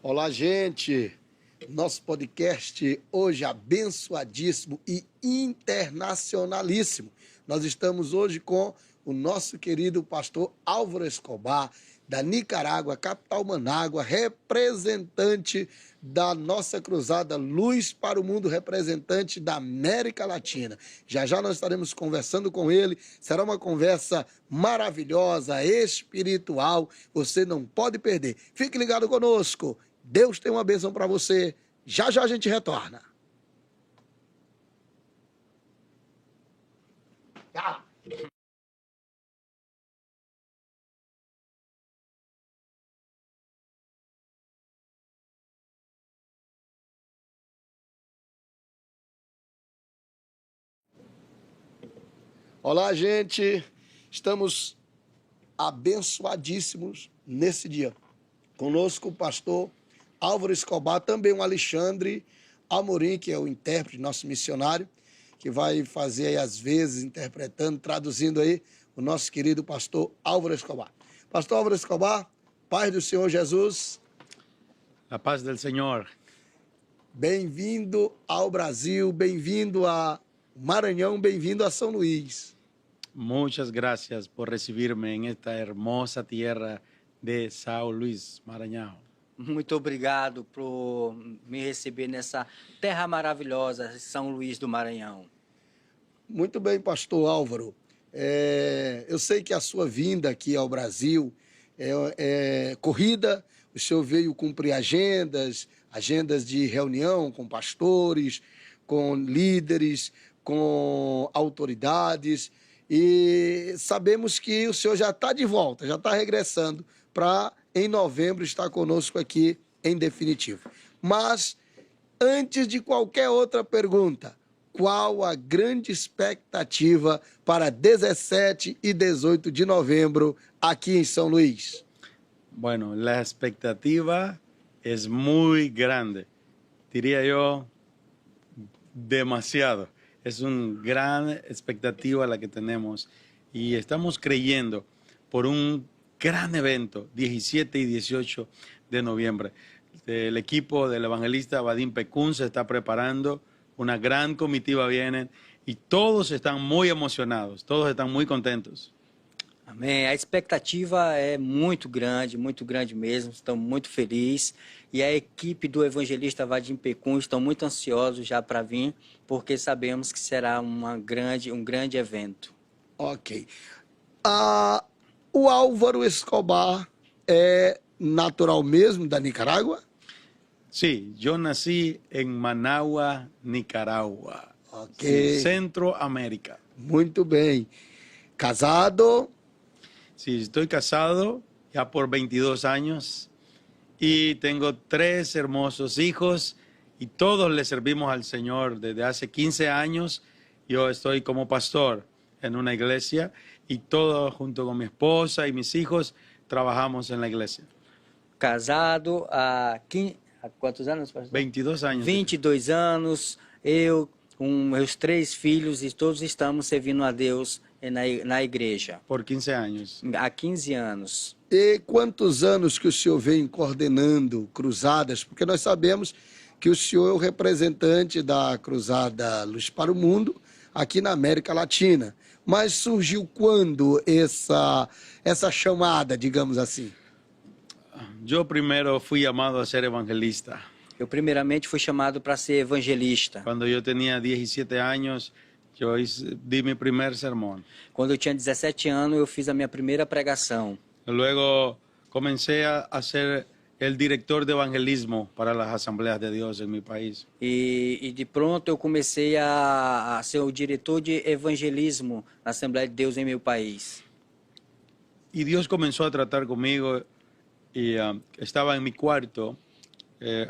Olá, gente! Nosso podcast hoje abençoadíssimo e internacionalíssimo. Nós estamos hoje com o nosso querido pastor Álvaro Escobar, da Nicarágua, capital Manágua, representante da nossa cruzada Luz para o Mundo, representante da América Latina. Já já nós estaremos conversando com ele, será uma conversa maravilhosa, espiritual, você não pode perder. Fique ligado conosco, Deus tem uma bênção para você, já já a gente retorna. Tchau. Olá, gente! Estamos abençoadíssimos nesse dia. Conosco o pastor Álvaro Escobar, também o Alexandre Amorim, que é o intérprete, nosso missionário, que vai fazer aí, às vezes, interpretando, traduzindo aí, o nosso querido pastor Álvaro Escobar. Pastor Álvaro Escobar, paz do Senhor Jesus. A paz do Senhor. Bem-vindo ao Brasil, bem-vindo a Maranhão, bem-vindo a São Luís. Muchas gracias por recibirme en esta hermosa tierra de São Luís, Maranhão. Muito obrigado por me receber nessa terra maravilhosa, São Luís do Maranhão. Muito bem, pastor Álvaro. Eu sei que a sua vinda aqui ao Brasil é corrida, o senhor veio cumprir agendas de reunião com pastores, com líderes, com autoridades, e sabemos que o senhor já está de volta, já está regressando para, em novembro, estar conosco aqui em definitivo. Mas, antes de qualquer outra pergunta, qual a grande expectativa para 17 e 18 de novembro aqui em São Luís? Bueno, la expectativa es muy grande, diría yo, demasiado. Es una gran expectativa la que tenemos y estamos creyendo por un gran evento, 17 y 18 de noviembre. El equipo del evangelista Vadim Pekun se está preparando, una gran comitiva viene y todos están muy emocionados, todos están muy contentos. Amém. A expectativa é muito grande mesmo, estamos muito felizes. E a equipe do evangelista Vadim Pekun estão muito ansiosos já para vir, porque sabemos que será um grande evento. Ok. O Álvaro Escobar é natural mesmo da Nicarágua? Sí, yo nací en Managua, Nicaragua, Ok. Centroamérica. Muito bem. Casado? Sí, estoy casado ya por 22 años y tengo 3 hermosos hijos y todos le servimos al Señor desde hace 15 años. Yo estoy como pastor en una iglesia y todos junto con mi esposa y mis hijos trabajamos en la iglesia. Casado há quantos anos, pastor? 22 años. 22 anos, eu com meus 3 filhos e todos estamos servindo a Deus na igreja. Por 15 años. Há 15 anos. E quantos anos que o senhor vem coordenando cruzadas? Porque nós sabemos que o senhor é o representante da Cruzada Luz para o Mundo aqui na América Latina. Mas surgiu quando essa chamada, digamos assim? Yo primero fui llamado a ser evangelista. Eu primeiramente fui chamado para ser evangelista. Cuando yo tenía 17 años, yo di mi primer sermón. Quando eu tinha 17 anos, eu fiz a minha primeira pregação. Luego comencé a ser el director de evangelismo para las asambleas de Dios en mi país. E de pronto eu comecei a ser o diretor de evangelismo na Assembleia de Deus em meu país. Y Dios comenzó a tratar conmigo y estaba en mi cuarto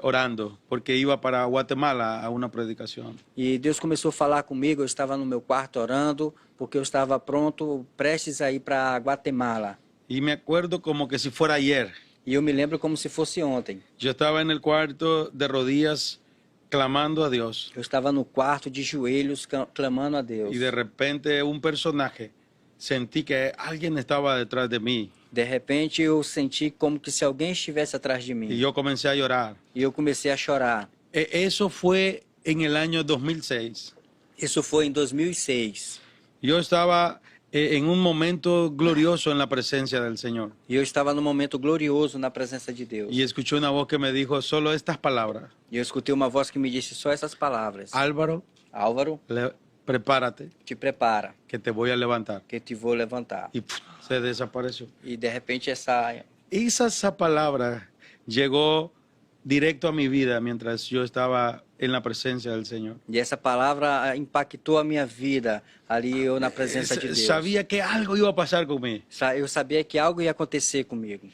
orando porque iba para Guatemala a una predicación. E Deus começou a falar comigo, eu estava no meu quarto orando, porque eu estava pronto, prestes a ir para Guatemala. Y me acuerdo como que si fuera ayer. E eu me lembro como se fosse ontem. Yo estaba en el cuarto de rodillas clamando a Dios. Eu estava no quarto de joelhos clamando a Deus. Y de repente un personaje, sentí que alguien estaba detrás de mí. De repente eu senti como que se alguém estivesse atrás de y mim. yo comencé a llorar. E eu comecei a chorar. Eso fue en el año 2006. Isso foi em 2006. Yo estaba en un momento glorioso en la presencia del Señor. E eu estava num momento glorioso na presença de Deus. Y escuché una voz que me dijo solo estas palabras. E eu escutei uma voz que me disse só essas palavras. Álvaro, Álvaro, prepárate, te prepara, que te voy a levantar. que te vou levantar. Y se desapareció. E de repente essa Palabra llegó directo a mi vida mientras yo estaba en la presencia del Señor. E essa palavra impactou a minha vida, ali eu na presença de Deus. Sabía que algo iba a pasar conmigo. Eu sabia que algo ia acontecer comigo.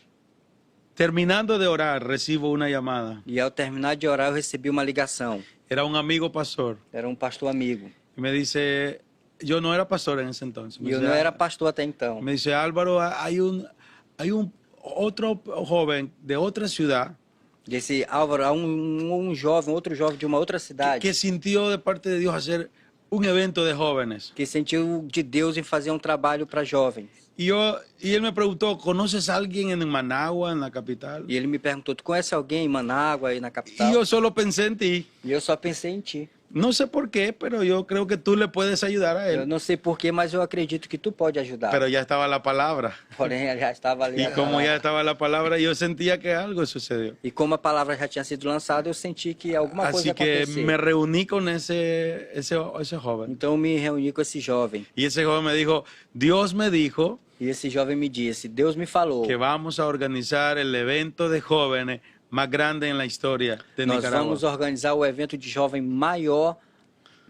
Terminando de orar, recibo una llamada. E ao terminar de orar, eu recebi uma ligação. Era un amigo pastor. Era um pastor amigo. Y me dice, yo no era pastor en ese entonces. E eu não era pastor até então. Me dice, Álvaro, hay un otro joven de otra ciudad Disse, Álvaro, há um jovem, outro jovem de uma outra cidade, que sintió de parte de Dios hacer un evento de jóvenes. que sentiu de Deus em fazer um trabalho para jovens. Y él me preguntó, ¿conoces a alguien en Managua, en la capital? E ele me perguntou, tu conhece alguém em Manágua, aí na capital? Y yo solo pensé en ti. E eu só pensei em ti. No sé por qué, pero yo creo que tú le puedes ayudar a Eu él. não sei porquê, mas eu acredito que tu pode ajudar. Pero ya estaba la palabra. Porém, já estava ali. Y a como palavra. ya estaba la palabra, yo sentía que algo sucedió. E como a palavra já tinha sido lançada, eu senti que alguma coisa Así ia que acontecer. me reuní con ese joven. Então eu me reuni com esse jovem. Y ese joven me dijo, Dios me dijo E esse jovem me disse, Deus me falou, que vamos a organizar el evento de jóvenes más grande en la historia de nós Nicaragua. vamos organizar o evento de jovem maior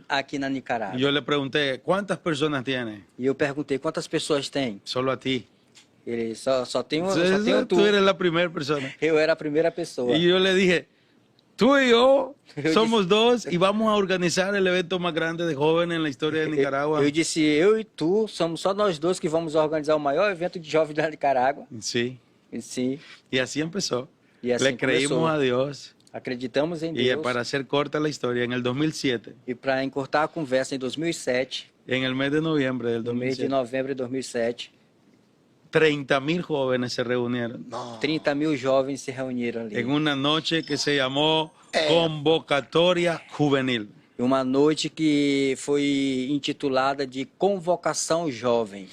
aqui na Nicarágua. Y yo le pregunté, ¿cuántas personas tiene? E eu perguntei, quantas pessoas tem? Solo a ti. Ele, só tenho tu. Tú eres la primera persona. Eu era a primeira pessoa. Y yo le dije, tú y yo Yo somos dos y vamos a organizar el evento más grande de jóvenes en la historia de Nicaragua. Eu disse, eu e tu, somos só nós dois que vamos organizar o maior evento de jovens da Nicarágua. Sí, E sim, y así empezó. e assim Le creímos começou. a Dios. Acreditamos em Y Deus. para hacer corta la historia, en el 2007, E para encurtar a conversa, em 2007, en el mes de noviembre del no mês de 2007, novembro de 2007, 30,000 jóvenes se reunieron 30.000 jovens se reuniram ali. en una noche que se llamó Convocatoria Juvenil. Uma noite que foi intitulada de Convocação Jovem.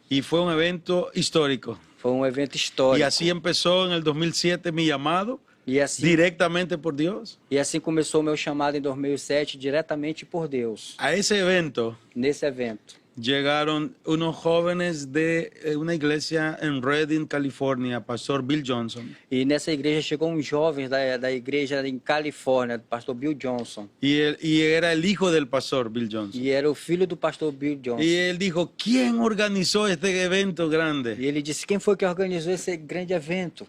Y fue un evento histórico. Foi um evento histórico. Y así empezó en el 2007 mi llamado assim, directamente por Dios. e assim começou o meu chamado em 2007, diretamente por Deus. A ese evento Nesse evento, llegaron unos jóvenes de una iglesia en Redding, California, Pastor Bill Johnson. e nessa igreja chegou um jovem da igreja em Califórnia, do pastor Bill Johnson. Y era el hijo del pastor Bill Johnson. E era o filho do pastor Bill Johnson. Y él dijo, ¿quién organizó este evento grande? E ele disse, quem foi que organizou esse grande evento?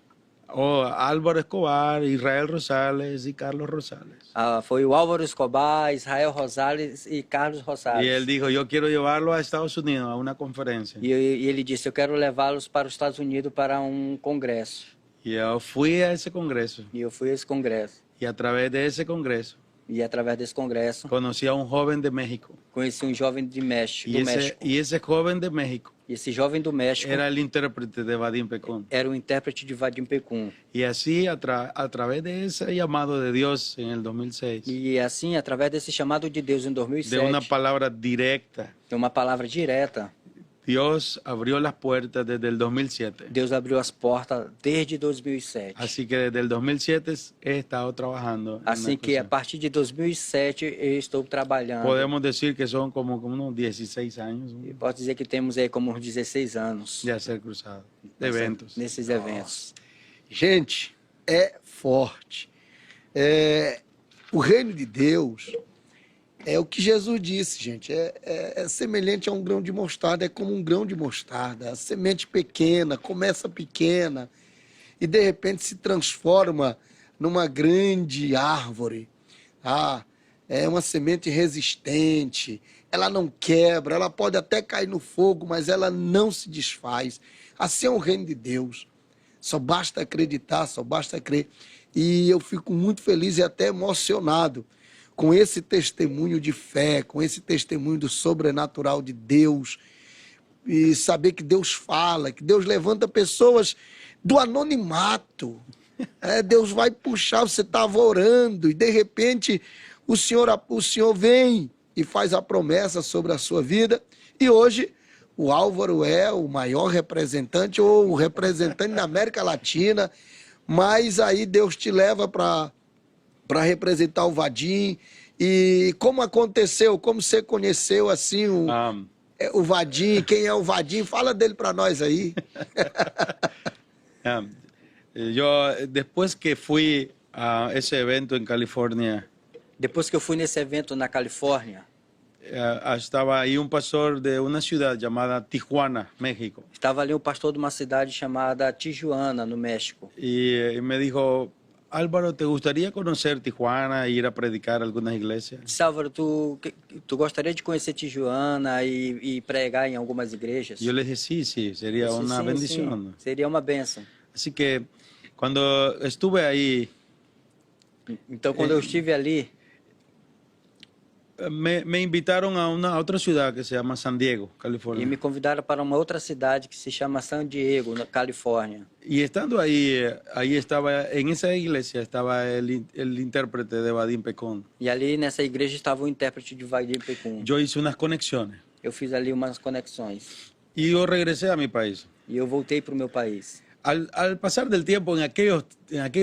Oh, Álvaro Escobar, Israel Rosales y Carlos Rosales. Foi o Álvaro Escobar, Israel Rosales e Carlos Rosales. Y él dijo, yo quiero llevarlo a Estados Unidos a una conferencia. E ele disse, eu quero levá-los para os Estados Unidos para um congresso. Y yo fui a ese congreso. E eu fui a esse congresso. Y a través de ese congreso E através desse congresso, conocí a un joven de México. conheci um jovem do México. Y ese joven de México E esse jovem do México era el intérprete de Vadim Pecún. era o intérprete de Vadim Pecum. Y así a través de ese llamado de Dios en el 2006, E assim, através desse chamado de Deus em de 2007, una palabra directa, tem uma palavra direta. Dios abrió las puertas desde el 2007. Deus abriu as portas desde 2007. Así que desde el 2007 he estado trabajando. en Assim la que a cruzada. partir de 2007 eu estou trabalhando. Podemos decir que son como unos 16 años E posso dizer que temos aí como uns 16 anos de hacer cruzada, de eventos. nesses eventos. Gente, é forte. O reino de Deus é o que Jesus disse, gente. É semelhante a um grão de mostarda, é como um grão de mostarda. A semente pequena, começa pequena e de repente se transforma numa grande árvore. É uma semente resistente, ela não quebra, ela pode até cair no fogo, mas ela não se desfaz. Assim é o reino de Deus. Só basta acreditar, só basta crer. E eu fico muito feliz e até emocionado com esse testemunho de fé, com esse testemunho do sobrenatural de Deus, e saber que Deus fala, que Deus levanta pessoas do anonimato. Deus vai puxar, você estava orando e de repente o Senhor vem e faz a promessa sobre a sua vida. E hoje o Álvaro é o maior representante ou o representante da América Latina, mas aí Deus te leva para representar o Vadim. E como aconteceu, como você conheceu assim o Vadim, quem é o Vadim? Fala dele para nós aí. Yo, después que fui a ese evento en California, Depois que eu fui nesse evento na Califórnia, estaba ahí un pastor de una ciudad llamada Tijuana, México, estava ali um pastor de uma cidade chamada Tijuana, no México. y me dijo, Álvaro, ¿te gustaría conocer Tijuana e ir a predicar a algunas iglesias? Disse, Álvaro, tu gostaria de conhecer Tijuana e pregar em algumas igrejas? Yo le dije, sí, sí, sería Eu disse, una sim, bendición. sim, seria uma bênção. Así que cuando estuve ahí, Então, quando eu estive ali, me invitaron a otra ciudad que se llama San Diego, e California. me convidaram para uma outra cidade que se chama San Diego, na Califórnia. Y estando ahí estaba, en esa iglesia estaba el intérprete de Vadim Pecón. E ali nessa igreja estava o intérprete de Vadim Pecum. Yo hice unas conexiones Eu fiz ali umas conexões. y yo regresé a mi país. E eu voltei para o meu país. Al pasar del tiempo, en aquellos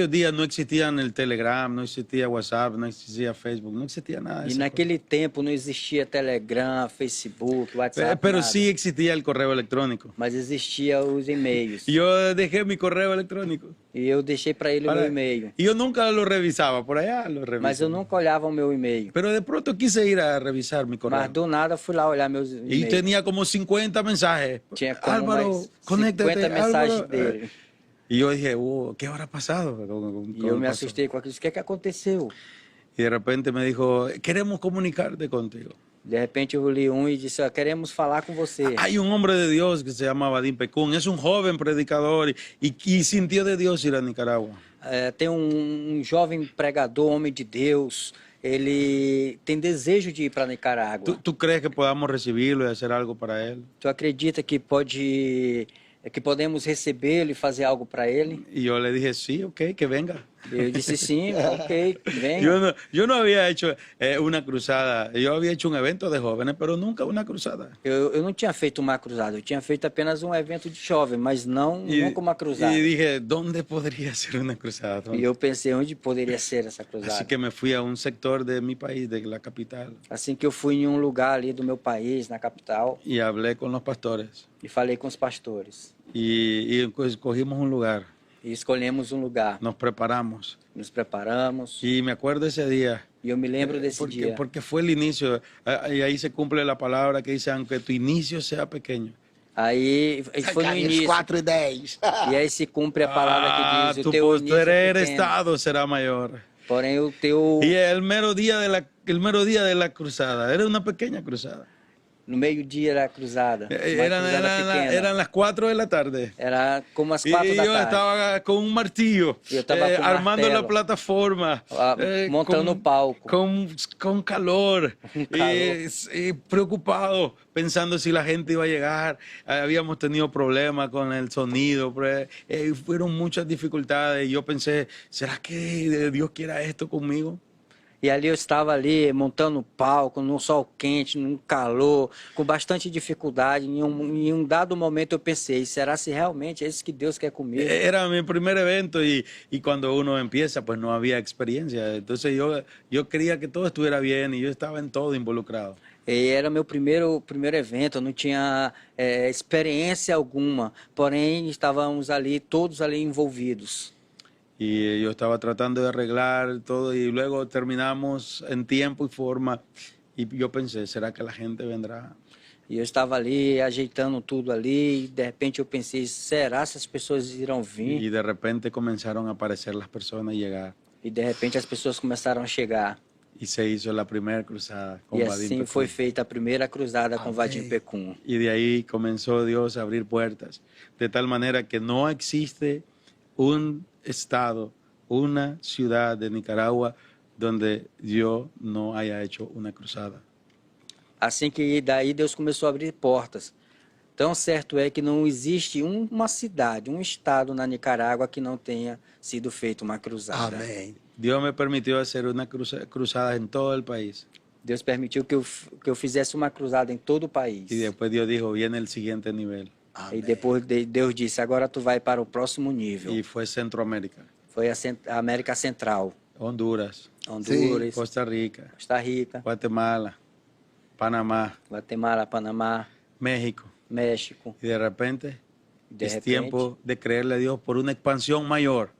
días no existían el Telegram, no existía WhatsApp, no existía Facebook, no existía nada de E eso. naquele tempo não existia Telegram, Facebook, WhatsApp, Pero nada. sí existía el correo electrónico. Mas existia os e-mails. Y yo dejé mi correo electrónico. E eu deixei para ele o meu e-mail. Y yo nunca lo revisaba, por allá lo Mas revisaba. eu nunca olhava o meu e-mail. Pero de pronto quise ir a revisar mi correo. Mas do nada fui lá olhar meus Y e-mails. tenía como 50 mensajes. Tinha como Álvaro, umas 50 conéctate, mensagens Álvaro. dele. Y yo dije, ¿qué habrá pasado? E eu me assustei com aquilo. O que é que aconteceu? Y de repente me dijo, queremos comunicarte contigo. De repente eu li um e disse, ó, queremos falar com você. Hay un hombre de Dios que se llama Vadim Pecún, es un joven predicador y sintió de Dios ir a Nicaragua. Tem um jovem pregador, homem de Deus, ele tem desejo de ir para Nicarágua. ¿Tú crees que podamos recibirlo y hacer algo para él? Tu acredita que podemos recebê-lo e fazer algo para ele? Y yo le dije, sí, ok, que venga. Eu disse sim, ok, venha. Yo no había hecho una cruzada, yo había hecho un evento de jóvenes, pero nunca una cruzada. Eu não tinha feito uma cruzada, eu tinha feito apenas um evento de jovem, mas nunca uma cruzada. Y dije, ¿dónde podría ser una cruzada? E eu pensei onde poderia ser essa cruzada. Así que me fui a un sector de mi país, de la capital, Assim que eu fui em um lugar ali do meu país, na capital, y hablé con los pastores. e falei com os pastores. Y pues, escogimos un lugar, E escolhemos um lugar, nos preparamos. nos preparamos. Y me acuerdo ese día, E eu me lembro desse dia. porque fue el inicio, y ahí se cumple la palabra que dice, aunque tu inicio sea pequeño. Aí foi no Zacarias início. 4:10. E aí se cumpre a palavra que diz, tu o teu início é poder pequeno, estado será mayor. porém o teu... Y el mero día de la cruzada, era una pequeña cruzada. No meio-dia era a cruzada. Uma cruzada pequena. Eran las 4 de la tarde. Era como as Y 4 da yo tarde. estaba con un martillo, Yo estaba con armando martelo. la plataforma, Montando o palco. con calor, Un calor. y preocupado, pensando si la gente iba a llegar. Habíamos tenido problemas con el sonido, fueron muchas dificultades. Y yo pensé, ¿será que Dios quiera esto conmigo? E ali eu estava ali montando o palco, num sol quente, num calor, com bastante dificuldade. Em um dado momento eu pensei, será se realmente é isso que Deus quer comigo? Era mi primer evento y cuando uno empieza, pues no había experiencia. Entonces yo quería que todo estuviera bien y yo estaba en todo involucrado. E era meu primeiro evento, eu não tinha experiência alguma, porém estávamos ali, todos ali envolvidos. Y yo estaba tratando de arreglar todo y luego terminamos en tiempo y forma. Y yo pensé, ¿será que la gente vendrá? E eu estava ali ajeitando tudo ali, e de repente eu pensei, será se as pessoas irão vir? Y de repente comenzaron a aparecer las personas y llegar. E de repente as pessoas começaram a chegar. Y se hizo la primera cruzada con E Vadim assim Pecún. foi feita a primeira cruzada com Vadim Pecum. Y de ahí comenzó Dios a abrir puertas. De tal manera que no existe un estado, una ciudad de Nicaragua donde yo no haya hecho una cruzada. Assim que daí Deus começou a abrir portas. Tão certo é que não existe uma cidade, um estado na Nicarágua que não tenha sido feita uma cruzada. Amém. Dios me permitió hacer una cruzada en todo el país. Deus permitiu que eu fizesse uma cruzada em todo o país. Y después Dios dijo, viene el siguiente nivel. E depois Deus disse, agora tu vai para o próximo nível. Y fue Centroamérica, Foi a América Central, Honduras, Honduras, Costa Rica, Costa Rica, Guatemala, Panamá, Guatemala, Panamá, México. México. Y de repente De es repente, tiempo de creerle a Dios por una expansión mayor.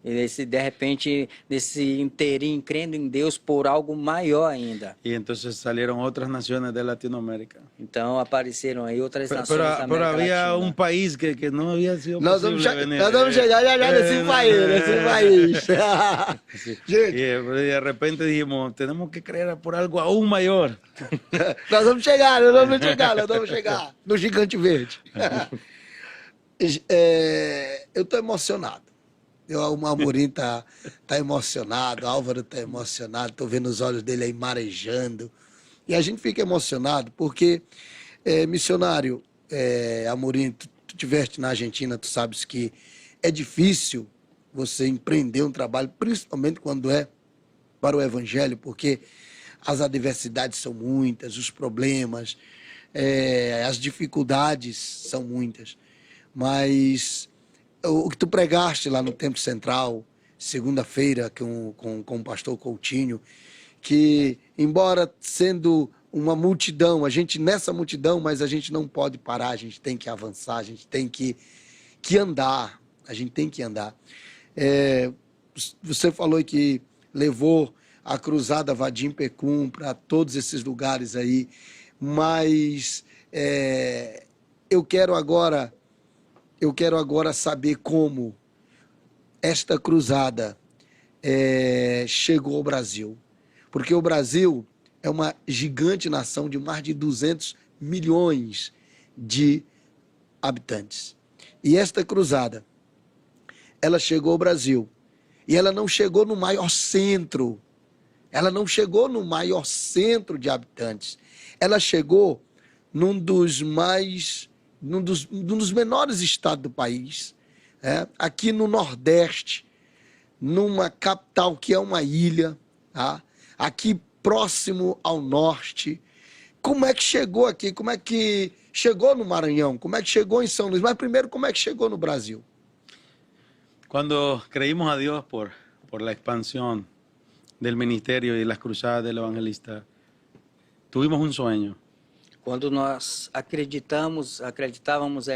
e de repente, nesse inteirinho, crendo em Deus por algo maior ainda. Y entonces salieron otras naciones de Latinoamérica. Então apareceram aí outras Pero, nações da pero América había Latina. un país que no había sido Nós posible vamos, venir. nós vamos chegar já já nesse país, nesse país. Y Gente, de repente dijimos, tenemos que creer por algo aún mayor. nós vamos chegar, nós vamos chegar, nós vamos chegar no Gigante Verde. Eu estou emocionado. O Amorim tá emocionado, o Álvaro tá emocionado, estou vendo os olhos dele aí marejando. E a gente fica emocionado porque, missionário, Amorim, tu estiveste na Argentina, tu sabes que é difícil você empreender um trabalho, principalmente quando é para o Evangelho, porque as adversidades são muitas, os problemas, as dificuldades são muitas. Mas o que tu pregaste lá no Templo Central, segunda-feira, com o pastor Coutinho, que embora sendo uma multidão, a gente nessa multidão, mas a gente não pode parar, a gente tem que avançar, a gente tem que andar, a gente tem que andar. Você falou que levou a cruzada Vadim Pecum para todos esses lugares aí, mas eu quero agora saber como esta cruzada chegou ao Brasil. Porque o Brasil é uma gigante nação de mais de 200 milhões de habitantes. E esta cruzada, ela chegou ao Brasil. E ela não chegou no maior centro. Ela não chegou no maior centro de habitantes. Ela chegou num dos menores estados do país, aqui no Nordeste, numa capital que é uma ilha, tá? Aqui próximo ao norte. Como é que chegou aqui? Como é que chegou no Maranhão? Como é que chegou em São Luís? Mas primeiro, como é que chegou no Brasil? Cuando creímos a Dios por la expansión del ministerio y las cruzadas del evangelista, tuvimos un sueño. Quando nós acreditávamos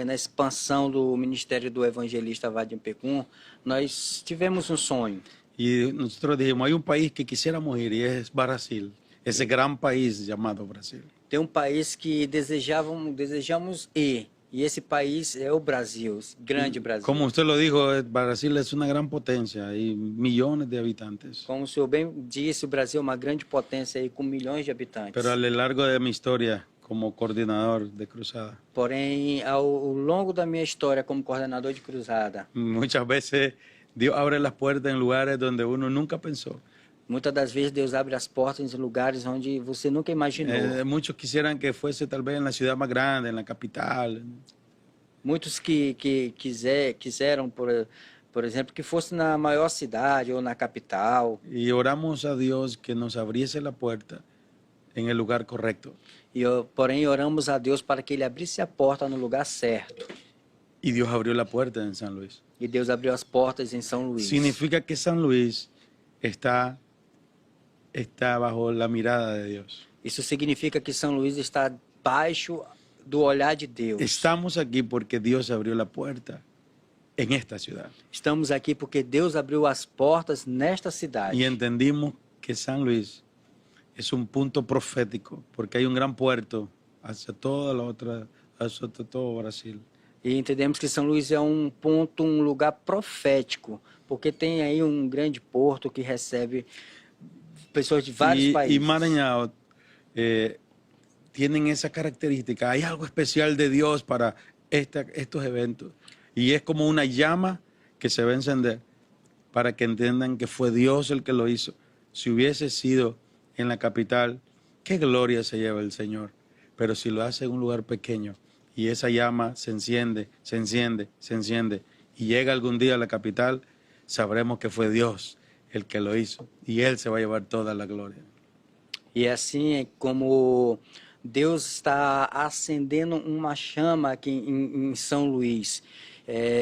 na expansão do ministério do evangelista Vadim Pecum, nós tivemos um sonho. Y nosotros dijimos, hay un país que quisiéramos ir y es Brasil, ese gran país llamado Brasil. Tem um país que desejamos ir, e esse país é o Brasil, grande Brasil. Como usted lo dijo, Brasil es una gran potencia, hay millones de habitantes. Como o senhor bem disse, o Brasil é uma grande potência aí, com milhões de habitantes. Pero a lo largo de mi historia como coordinador de cruzada, Porém, ao longo da minha história como coordenador de cruzada, muchas veces Dios abre las puertas en lugares donde uno nunca pensó. muitas das vezes Deus abre as portas em lugares onde você nunca imaginou. Muchos quisieran que fuese tal vez en la ciudad más grande, en la capital. Muitos que quiseram, por exemplo, que fosse na maior cidade ou na capital. Y oramos a Dios que nos abriese la puerta en el lugar correcto. Porém, oramos a Deus para que Ele abrisse a porta no lugar certo. Y Dios abrió la puerta en San Luis. E Deus abriu as portas em São Luís. Significa que San Luis está bajo la mirada de Dios. Isso significa que São Luís está baixo do olhar de Deus. Estamos aquí porque Dios abrió la puerta en esta ciudad. Estamos aqui porque Deus abriu as portas nesta cidade. Y entendimos que San Luis es un punto profético porque hay un gran puerto hacia hacia todo Brasil. E entendemos que São Luís é um ponto, um lugar profético, porque tem aí um grande porto que recebe pessoas de vários países. Y Maranhão tienen esa característica. Hay algo especial de Dios para estos eventos. Y es como una llama que se va a encender para que entiendan que fue Dios el que lo hizo. Si hubiese sido en la capital, qué gloria se lleva el Señor. Pero si lo hace en un lugar pequeño y esa llama se enciende, se enciende, se enciende, y llega algún día a la capital, sabremos que fue Dios el que lo hizo, y Él se va a llevar toda la gloria. E assim é como Deus está acendendo uma chama aqui em São Luís.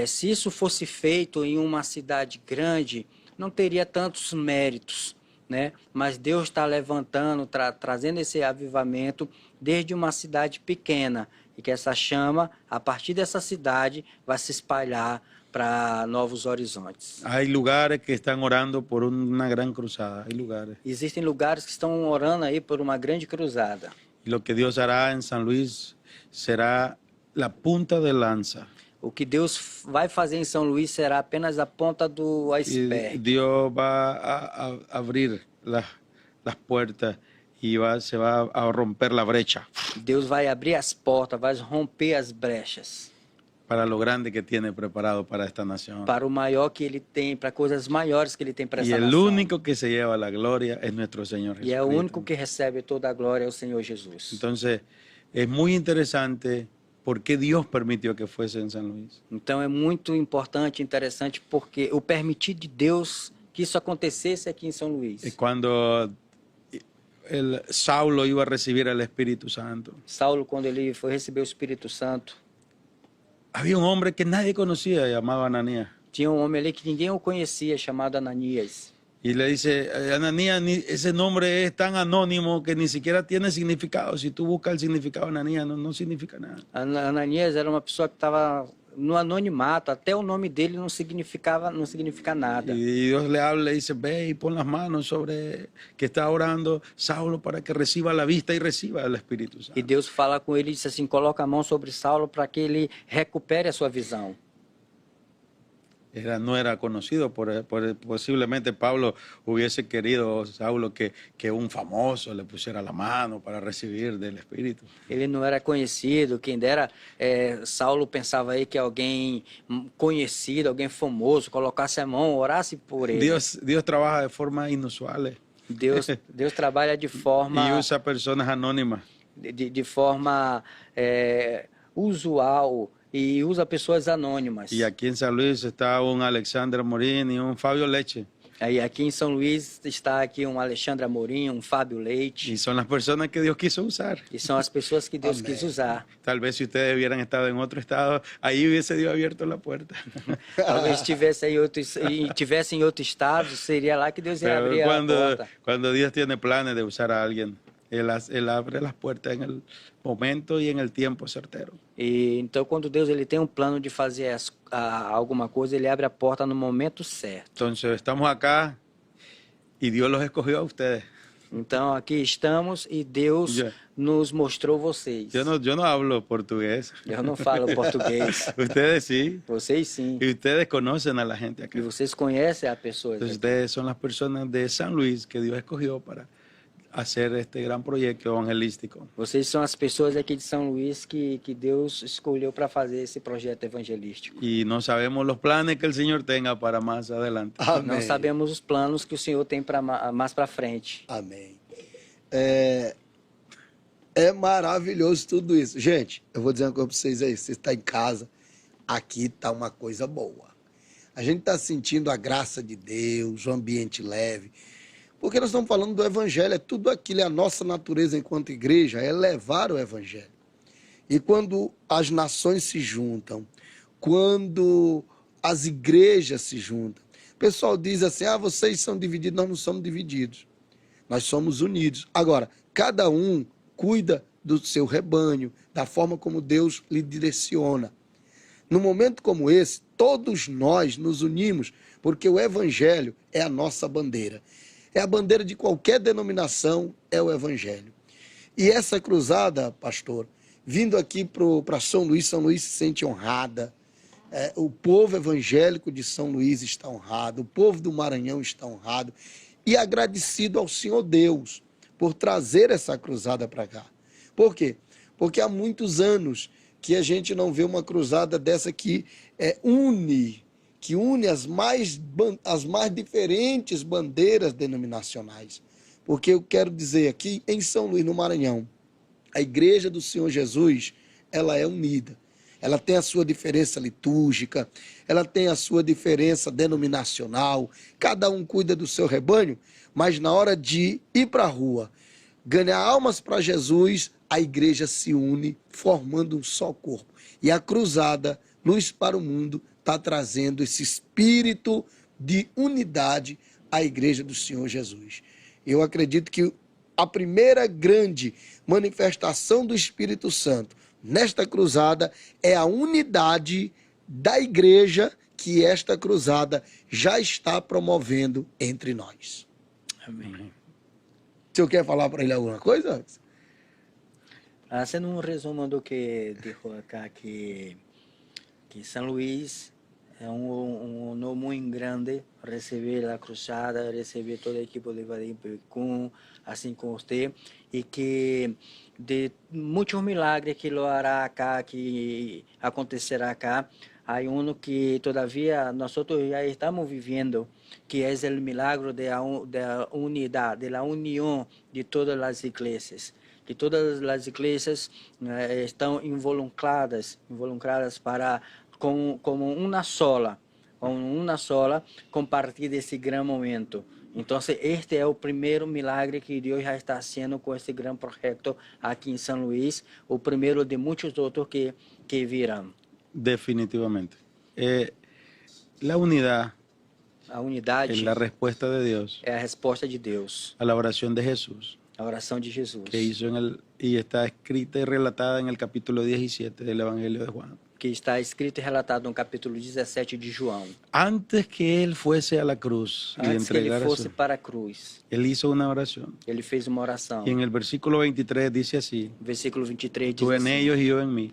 Se isso fosse feito em uma cidade grande, não teria tantos méritos, né? Mas Deus está levantando, trazendo esse avivamento desde uma cidade pequena, e que essa chama, a partir dessa cidade, vai se espalhar para novos horizontes. Hay lugares que están orando por una gran cruzada, hay lugares. Existem lugares que estão orando aí por uma grande cruzada. Y lo que Dios hará en San Luis será la punta de lanza. O que Deus vai fazer em São Luís será apenas a ponta do Y iceberg. Dios va a abrir las puertas y se va a romper la brecha Deus vai abrir as portas, vai romper as brechas para lo grande que tiene preparado para esta nación. para o maior que Ele tem, para coisas maiores que Ele tem para Y essa el nação. único que se lleva la gloria es nuestro Señor E é o Jesucristo. único que recebe toda a glória, é o Senhor Jesus. Entonces, es muy interesante por qué Dios permitió que fuese en San Luis. Então é muito importante, interessante, porque o permitir de Deus que isso acontecesse aqui em São Luís. Cuando Saulo iba a recibir el Espíritu Santo, Saulo, quando ele foi receber o Espírito Santo, había un hombre que nadie conocía, llamado Ananías. tinha um homem ali que ninguém o conhecia, chamado Ananias. Y le dice, Ananías, ese nombre es tan anónimo que ni siquiera tiene significado. Si tú buscas el significado de Ananías, no significa nada. Ananias era uma pessoa que estava no anonimato, até o nome dele não significa nada. Y Dios le habla y dice, ve y pon las manos sobre que está orando Saulo para que reciba la vista y reciba el Espíritu Santo. E Deus fala com ele e diz assim, coloca a mão sobre Saulo para que ele recupere a sua visão. No era conocido, posiblemente Pablo hubiese querido, Saulo, que un famoso le pusiera la mano para recibir del Espíritu. Ele não era conhecido, quem dera, Saulo pensava aí que alguém conhecido, alguém famoso, colocasse a mão, orasse por ele. Dios trabaja de forma inusual Deus trabalha de forma... y usa personas anónimas. De forma usual e usa pessoas anônimas. Y aquí en San Luis está un Alexander Morín y un Fabio Leche. Aí aqui em São Luís está aqui um Alexandre Amorim, um Fábio Leite. Y son las personas que Dios quiso usar. E são as pessoas que Deus quis usar. Tal vez si ustedes hubieran estado en otro estado, ahí hubiese Dios abierto la puerta. Talvez tivesse em outro estado, seria lá que Deus ia Pero abrir a porta. cuando Dios tiene planes de usar a alguien, Él abre las puertas en el momento y en el tiempo certero. E então quando Deus ele tem um plano de fazer alguma coisa, ele abre a porta no momento certo. Entonces estamos acá y Dios los escogió a ustedes. Então aqui estamos e Deus nos mostrou vocês. Yo no hablo portugués. Eu não falo português. Ustedes sí. Vocês sim. Y ustedes conocen a la gente acá. E vocês conhecem as pessoas. Entonces ustedes son las personas de San Luis que Dios escogió para hacer este gran proyecto evangelístico. Vocês são as pessoas aqui de São Luís que Deus escolheu para fazer esse projeto evangelístico. Y no sabemos los planes que el Señor tenga para más adelante. Amém. Não sabemos os planos que o Senhor tem para mais para frente. Amém. É maravilhoso tudo isso. Gente, eu vou dizer uma coisa para vocês aí. Você está em casa, aqui está uma coisa boa. A gente está sentindo a graça de Deus, o ambiente leve. Porque nós estamos falando do Evangelho, é tudo aquilo, é a nossa natureza enquanto igreja, é levar o Evangelho. E quando as nações se juntam, quando as igrejas se juntam, o pessoal diz assim, vocês são divididos, nós não somos divididos, nós somos unidos. Agora, cada um cuida do seu rebanho, da forma como Deus lhe direciona. Num momento como esse, todos nós nos unimos, porque o Evangelho é a nossa bandeira. É a bandeira de qualquer denominação, é o Evangelho. E essa cruzada, pastor, vindo aqui para São Luís se sente honrada. O povo evangélico de São Luís está honrado, o povo do Maranhão está honrado. E agradecido ao Senhor Deus por trazer essa cruzada para cá. Por quê? Porque há muitos anos que a gente não vê uma cruzada dessa que une as mais diferentes bandeiras denominacionais. Porque eu quero dizer aqui, em São Luís, no Maranhão, a Igreja do Senhor Jesus, ela é unida. Ela tem a sua diferença litúrgica, ela tem a sua diferença denominacional, cada um cuida do seu rebanho, mas na hora de ir para a rua, ganhar almas para Jesus, a igreja se une, formando um só corpo. E a cruzada, Luz para o Mundo, está trazendo esse espírito de unidade à igreja do Senhor Jesus. Eu acredito que a primeira grande manifestação do Espírito Santo nesta cruzada é a unidade da igreja que esta cruzada já está promovendo entre nós. Amém. O senhor quer falar para ele alguma coisa? Fazendo um resumo do que disse acá, que São Luís é um honor muito grande receber a cruzada, receber toda a equipe de Vadim Pecum, assim como você, e que de muitos milagres que lo hará acá, que acontecerá acá, há um que todavia nós já estamos vivendo, que é o milagre da unidade, da união de todas as igrejas. Que todas as igrejas estão involucradas para como uma sola, compartilhar desse grande momento. Então, este é o primeiro milagre que Deus já está fazendo com esse grande projeto aqui em São Luís, o primeiro de muitos outros que virão. Definitivamente. La unidad A unidade es la respuesta de Dios é a resposta de Deus, a la oración de Jesús, a oração de Jesus, que hizo y está escrita y relatada en el capítulo 17 del Evangelio de Juan. que está escrito e relatado no capítulo 17 de João. Antes que él fuese a la cruz y Antes que ele entregara fosse para a cruz, él hizo una oración. ele fez uma oração. Y en el versículo 23 dice así: Versículo 23 diz tú en assim, ellos y yo en mí,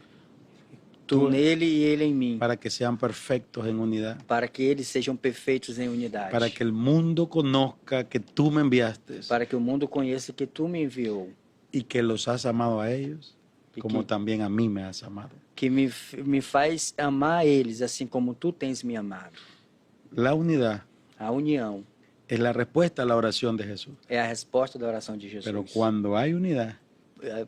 tu nele e ele em mim, para que sean perfectos en unidad, para que eles sejam perfeitos em unidade, para que el mundo conozca que tú me enviaste para que o mundo conheça que tu me enviou, y que los has amado a ellos Y como que- también a mí me has amado. que me faz amar eles assim como tu tens me amado. La unidad A união es la respuesta a la oración de Jesús. é a resposta da oração de Jesus. Pero cuando hay unidad,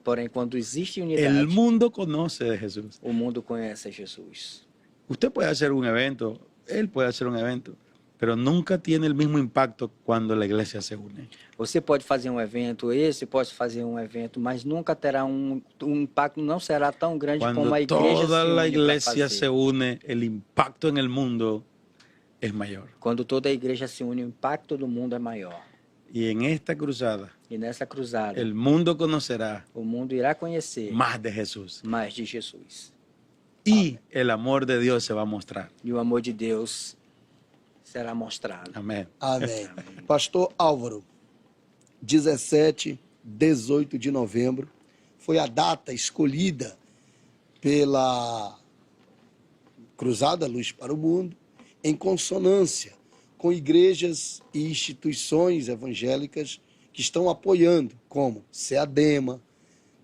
Porém, quando existe unidade, el mundo conoce de Jesús. o mundo conhece Jesus. Usted puede hacer un evento, él puede hacer un evento, pero nunca tiene el mismo impacto cuando la iglesia se une. Você pode fazer um evento, esse pode fazer um evento, mas nunca terá um impacto, não será tão grande Cuando como a igreja toda se la une para iglesia fazer. se une, el impacto en el mundo es mayor. Quando toda a igreja se une, o impacto do mundo é maior. Y en esta cruzada, E nessa cruzada, el mundo conocerá o mundo irá conhecer más de Jesús. mais de Jesus. Y el amor de Dios se va a mostrar. E o amor de Deus será mostrado. Amén. Amém. Pastor Álvaro, 17, 18 de novembro, foi a data escolhida pela Cruzada Luz para o Mundo, em consonância com igrejas e instituições evangélicas que estão apoiando, como SEADEMA,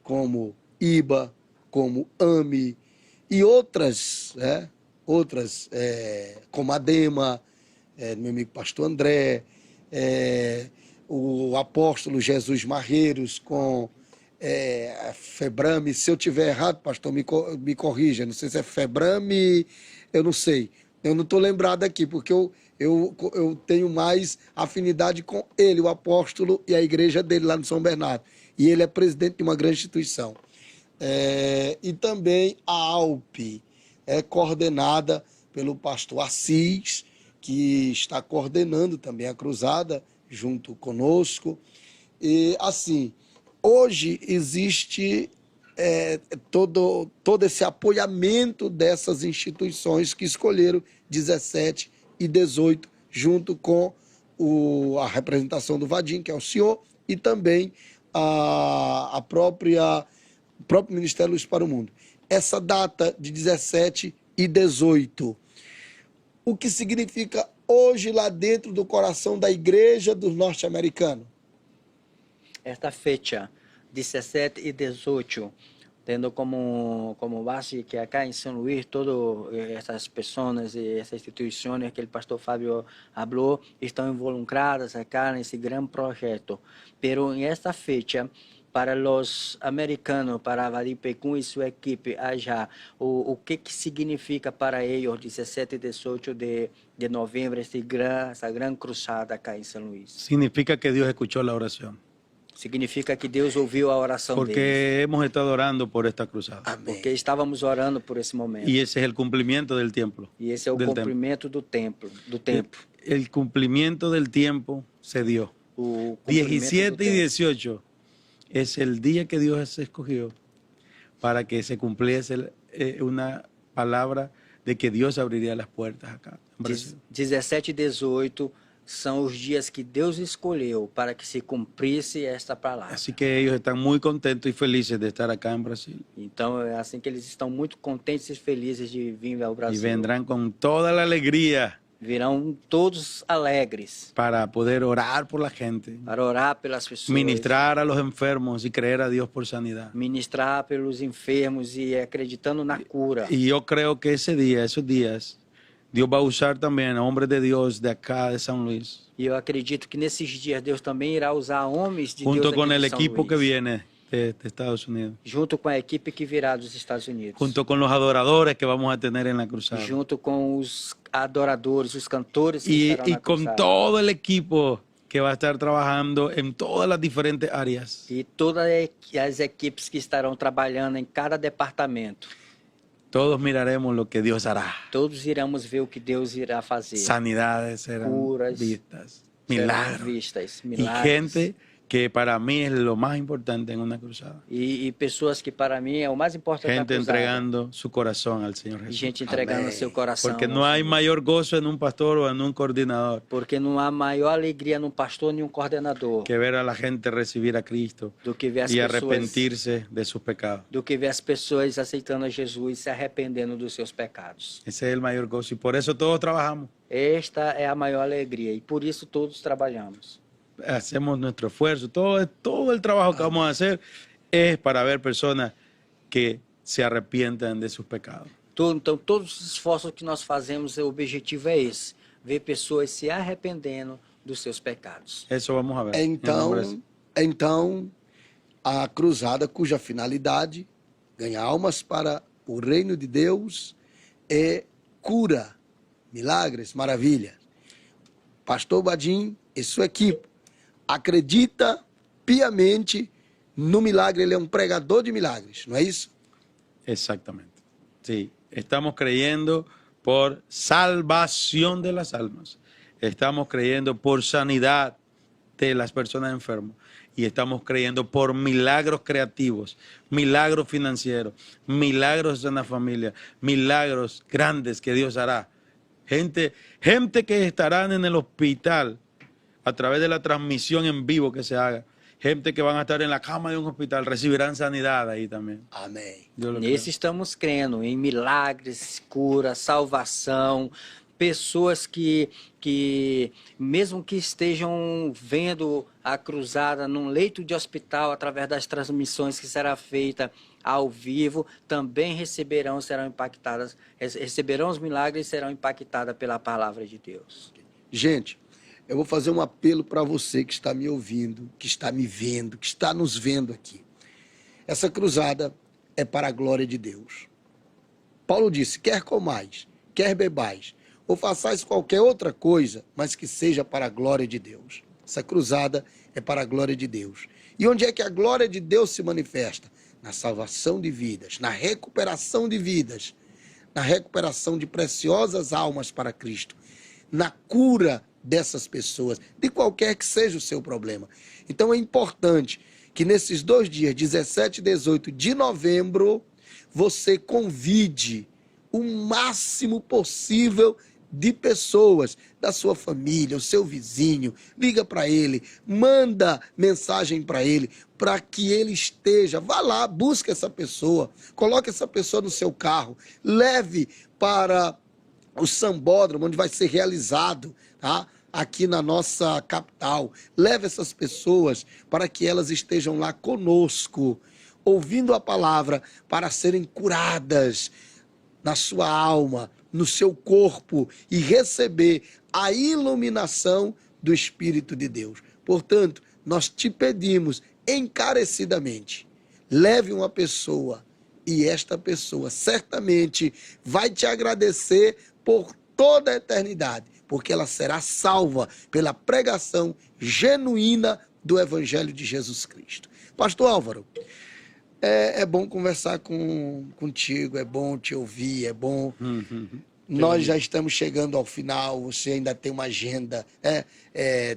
como IBA, como AME e outras, como a DEMA, meu amigo pastor André, o apóstolo Jesus Marreiros com a Febrame. Se eu tiver errado, pastor, me corrija, não sei se é Febrame, eu não sei. Eu não estou lembrado aqui, porque eu tenho mais afinidade com ele, o apóstolo, e a igreja dele lá no São Bernardo. E ele é presidente de uma grande instituição. E também a ALP é coordenada pelo pastor Assis, que está coordenando também a cruzada junto conosco. E assim, hoje existe todo esse apoiamento dessas instituições que escolheram 17 e 18, junto com a representação do Vadim, que é o senhor, e também o próprio Ministério Luz para o Mundo. Essa data de 17 e 18, o que significa hoje lá dentro do coração da igreja dos norte-americanos? Esta fecha, 17 e 18, tendo como base que acá em São Luís, todas essas pessoas e essas instituições que o pastor Fábio falou estão involucradas acá nesse grande projeto. Pero em esta fecha, para os americanos, para Vadim Pecum e sua equipe allá, o que significa para eles 17 e 18 de novembro essa grande cruzada acá em São Luís? Significa que Dios escuchó la oración. Significa que Deus ouviu a oração deles. Porque hemos estado orando por esta cruzada. Amém. Porque estávamos orando por esse momento. Y ese es el cumplimiento del tiempo. E esse é o del cumprimento do tempo. El cumplimiento del tiempo se dio. O cumprimento 17 do y tempo. 18 es el día que Dios escogió para que se cumpliese una palabra de que Dios abriría las puertas acá en Brasil. 17 e 18 são os dias que Deus escolheu para que se cumprisse esta palavra. Así que ellos están muy contentos y felices de estar acá en Brasil. Então é assim que eles estão muito contentes e felizes de vir ao Y Brasil. vendrán con toda la alegría Virão todos alegres para poder orar por la gente, para orar pelas pessoas, ministrar a los enfermos y creer a Dios por sanidad. ministrar pelos enfermos e acreditando na cura. Y yo creo que ese día, esos días, Dios va a usar también a hombres de Dios de acá de San Luis, E eu acredito que nesses dias Deus também irá usar homens de Deus junto aqui con el de São equipo Luís, que viene de Estados Unidos, junto com a equipe que virá dos Estados Unidos, junto con los adoradores que vamos a tener en la cruzada junto com os adoradores, os cantores que estarão y na con cruzada. todo el equipo que va a estar trabajando en todas las diferentes áreas. E todas as equipes que estarão trabalhando em cada departamento. Todos miraremos lo que Dios hará. Todos iremos ver o que Deus irá fazer. Sanidades serán Curas, vistas, Serão milagros. vistas, Y milagres. gente que para mí es lo más importante en una cruzada. E pessoas que para mim é o mais importante Gente na cruzada. entregando su corazón al Señor E Jesús. gente entregando Amém. seu coração. Porque ao no hay Senhor. mayor gozo en un pastor o en un coordinador Porque não há maior alegria num pastor nem um coordenador que ver a la gente recibir a Cristo do que ver as y pessoas arrepentirse de sus pecados. aceitando a Jesus e se arrependendo dos seus pecados. Ese es el mayor gozo y por eso todos trabajamos. Esta é a maior alegria e por isso todos trabalhamos. Hacemos nuestro esfuerzo. Todo el trabajo que vamos a hacer es para ver personas que se arrepientan de sus pecados. Então, todos os esforços que nós fazemos, o objetivo é esse: ver pessoas se arrependendo dos seus pecados. Eso vamos a ver. En nombre de- Então, a cruzada cuja finalidade, ganhar almas para o reino de Deus, é cura, milagres, maravilhas. Pastor Vadim e sua equipe acredita piamente no milagre, ele é um pregador de milagres, não é isso? Exactamente. Sí, estamos creyendo por salvación de las almas. Estamos creyendo por sanidad de las personas enfermas. Y estamos creyendo por milagros creativos, milagros financieros, milagros en la familia, milagros grandes que Dios hará. Gente que estarán en el hospital a través de la transmisión en vivo que se haga. Gente que van a estar en la cama de un hospital, recibirán sanidad ahí también. Amém. Dios lo Nesse estamos crendo em milagres, cura, salvação, pessoas que mesmo que estejam vendo a cruzada num leito de hospital através das transmissões que será feita ao vivo, também receberão os milagres e serão impactadas pela palavra de Deus. Gente, eu vou fazer um apelo para você que está me ouvindo, que está me vendo, que está nos vendo aqui. Essa cruzada é para a glória de Deus. Paulo disse, quer comais, quer bebais, ou façais qualquer outra coisa, mas que seja para a glória de Deus. Essa cruzada é para a glória de Deus. E onde é que a glória de Deus se manifesta? Na salvação de vidas, na recuperação de vidas, na recuperação de preciosas almas para Cristo, na cura dessas pessoas, de qualquer que seja o seu problema. Então é importante que nesses 2 dias, 17 e 18 de novembro, você convide o máximo possível de pessoas da sua família, o seu vizinho, liga para ele, manda mensagem para ele, para que ele esteja, vá lá, busque essa pessoa, coloque essa pessoa no seu carro, leve para o sambódromo, onde vai ser realizado, tá? Aqui na nossa capital. Leve essas pessoas para que elas estejam lá conosco, ouvindo a palavra, para serem curadas na sua alma, no seu corpo e receber a iluminação do Espírito de Deus. Portanto, nós te pedimos encarecidamente. Leve uma pessoa e esta pessoa certamente vai te agradecer por toda a eternidade, porque ela será salva pela pregação genuína do Evangelho de Jesus Cristo. Pastor Álvaro, é bom conversar contigo, é bom te ouvir, é bom... Nós já estamos chegando ao final, você ainda tem uma agenda,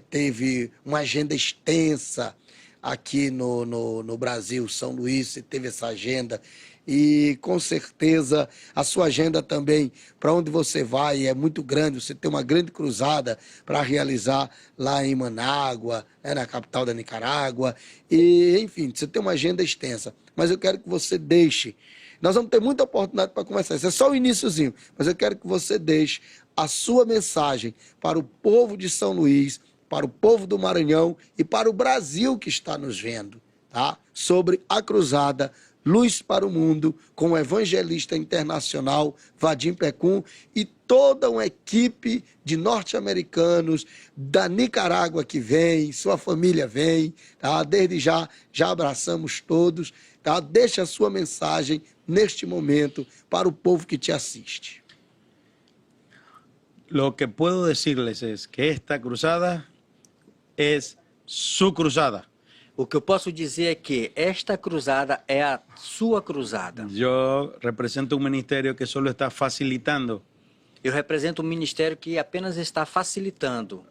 teve uma agenda extensa aqui no Brasil, São Luís, você teve essa agenda e com certeza a sua agenda também, para onde você vai, é muito grande, você tem uma grande cruzada para realizar lá em Manágua, na capital da Nicarágua, e enfim, você tem uma agenda extensa, mas eu quero que você deixe. Nós vamos ter muita oportunidade para conversar. Isso é só o iniciozinho. Mas eu quero que você deixe a sua mensagem para o povo de São Luís, para o povo do Maranhão e para o Brasil que está nos vendo, tá? Sobre a cruzada Luz para o Mundo, com o evangelista internacional Vadim Pecum e toda uma equipe de norte-americanos da Nicarágua que vem, sua família vem, tá? Desde já abraçamos todos, tá? Deixa a sua mensagem neste momento para o povo que te assiste. Lo que puedo decirles es que esta cruzada es su cruzada. O que eu posso dizer é que esta cruzada é a sua cruzada. Yo represento un ministerio que solo está facilitando Eu represento um ministério que apenas está facilitando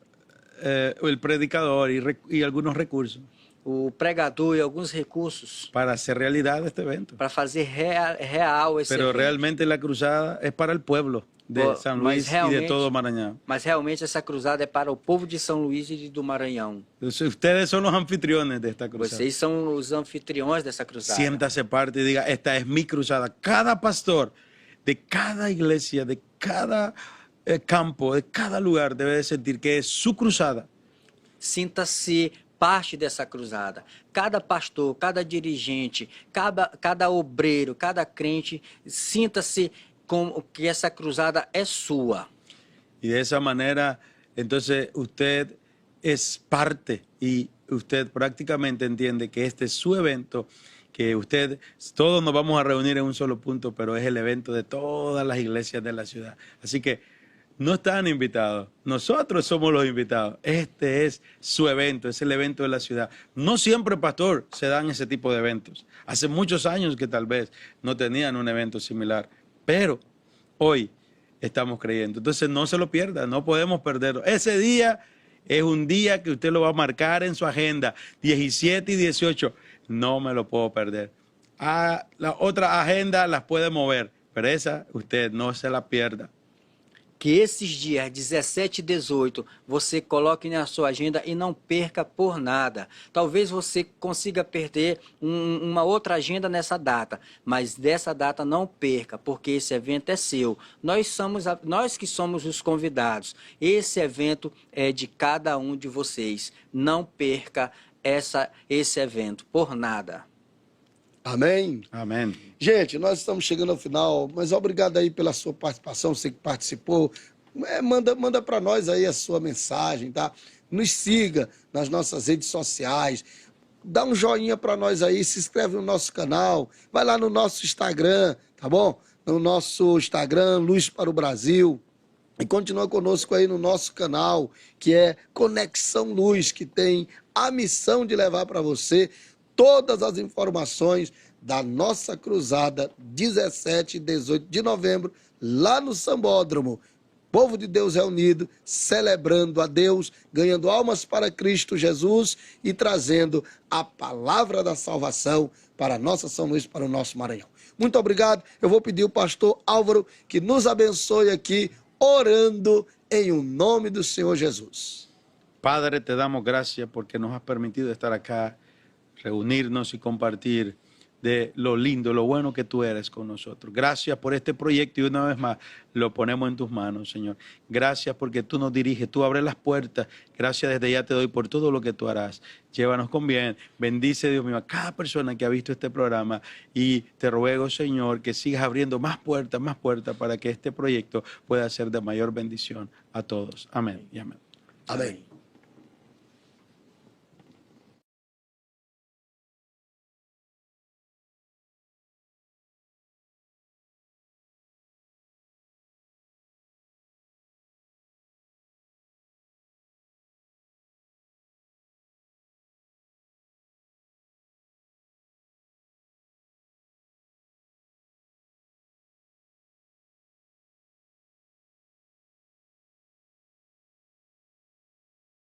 el predicador y algunos recursos o pregador e alguns recursos para hacer realidad este evento. para fazer real esse Pero evento. realmente la cruzada es para el pueblo de San Luis y de todo Maranhão. Mas realmente essa cruzada é para o povo de São Luís e do Maranhão. Entonces, ustedes son los anfitriones de esta cruzada. Vocês são os anfitriões dessa cruzada. Siéntase parte y diga, esta es mi cruzada. Cada pastor de cada iglesia, de cada campo, de cada lugar debe de sentir que es su cruzada. Sinta-se parte dessa cruzada. Cada pastor, cada dirigente, cada obreiro, cada crente, sinta-se como que essa cruzada é sua. Y de esa manera, entonces usted es parte y usted prácticamente entiende que este es su evento, que todos nos vamos a reunir en un solo punto, pero es el evento de todas las iglesias de la ciudad. Así que no están invitados, nosotros somos los invitados. Este es su evento, es el evento de la ciudad. No siempre, pastor, se dan ese tipo de eventos. Hace muchos años que tal vez no tenían un evento similar, pero hoy estamos creyendo. Entonces no se lo pierda, no podemos perderlo. Ese día es un día que usted lo va a marcar en su agenda, 17 y 18. No me lo puedo perder. La otra agenda las puede mover, pero esa usted no se la pierda. Que esses dias 17 e 18 você coloque na sua agenda e não perca por nada. Talvez você consiga perder uma outra agenda nessa data, mas dessa data não perca, porque esse evento é seu. Nós que somos os convidados. Esse evento é de cada um de vocês. Não perca esse evento por nada. Amém? Amém. Gente, nós estamos chegando ao final, mas obrigado aí pela sua participação, você que participou. Manda para nós aí a sua mensagem, tá? Nos siga nas nossas redes sociais, dá um joinha para nós aí, se inscreve no nosso canal, vai lá no nosso Instagram, tá bom? No nosso Instagram, Luz para o Brasil. E continua conosco aí no nosso canal, que é Conexão Luz, que tem a missão de levar para você todas as informações da nossa cruzada 17 e 18 de novembro, lá no Sambódromo. Povo de Deus reunido, celebrando a Deus, ganhando almas para Cristo Jesus e trazendo a palavra da salvação para a nossa São Luís, para o nosso Maranhão. Muito obrigado. Eu vou pedir ao pastor Álvaro que nos abençoe aqui, orando em o nome do Senhor Jesus. Padre, te damos gracias porque nos has permitido estar acá, reunirnos y compartir de lo lindo, lo bueno que tú eres con nosotros. Gracias por este proyecto y una vez más lo ponemos en tus manos, Señor. Gracias porque tú nos diriges, tú abres las puertas. Gracias desde ya te doy por todo lo que tú harás. Llévanos con bien. Bendice, Dios mío, a cada persona que ha visto este programa y te ruego, Señor, que sigas abriendo más puertas para que este proyecto pueda ser de mayor bendición a todos. Amén y amén. Amén.